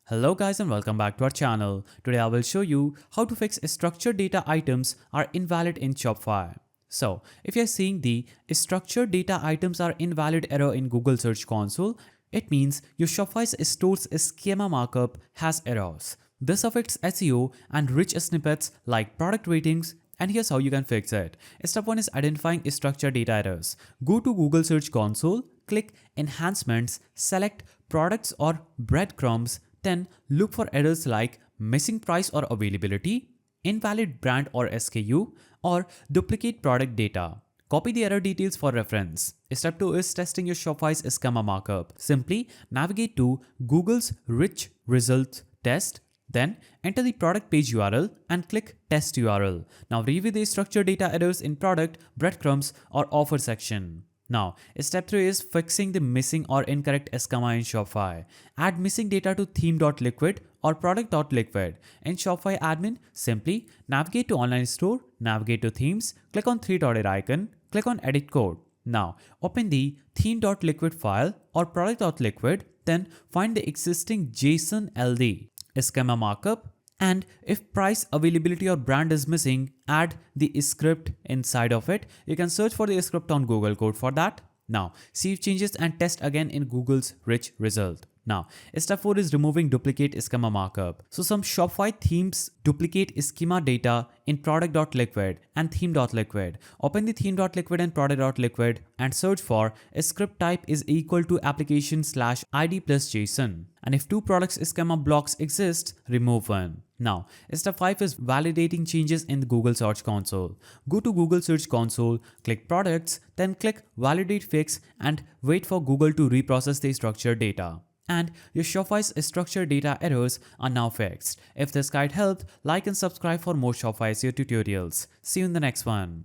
Hello guys and welcome back to our channel. Today I will show you how to fix structured data items are invalid in Shopify. So if you're seeing the structured data items are invalid error in Google Search Console, it means your Shopify's store's schema markup has errors. This affects SEO and rich snippets like product ratings, and here's how you can fix it. Step 1 is identifying structured data errors. Go to Google Search Console, click Enhancements, select Products or Breadcrumbs, then look for errors like missing price or availability, invalid brand or SKU, or duplicate product data. Copy the error details for reference. Step 2 is testing your Shopify's schema markup. Simply navigate to Google's Rich Results Test, then enter the product page URL and click Test URL. Now review the structured data errors in product, breadcrumbs, or offer section. Now, step 3 is fixing the missing or incorrect schema in Shopify. Add missing data to theme.liquid or product.liquid. In Shopify admin, simply navigate to online store, navigate to themes, click on three-dotted icon, click on edit code. Now, open the theme.liquid file or product.liquid, then find the existing JSON-LD schema markup, and if price, availability or brand is missing, add the script inside of it. You can search for the script on Google Code for that. Now, save changes and test again in Google's rich result. Now, step 4 is removing duplicate schema markup. So some Shopify themes duplicate schema data in product.liquid and theme.liquid. Open the theme.liquid and product.liquid and search for a script type is equal to application/id plus JSON. And if two products schema blocks exist, remove one. Now, step 5 is validating changes in the Google Search Console. Go to Google Search Console, click Products, then click Validate Fix and wait for Google to reprocess the structured data. And your Shopify's structured data errors are now fixed. If this guide helped, like and subscribe for more Shopify SEO tutorials. See you in the next one.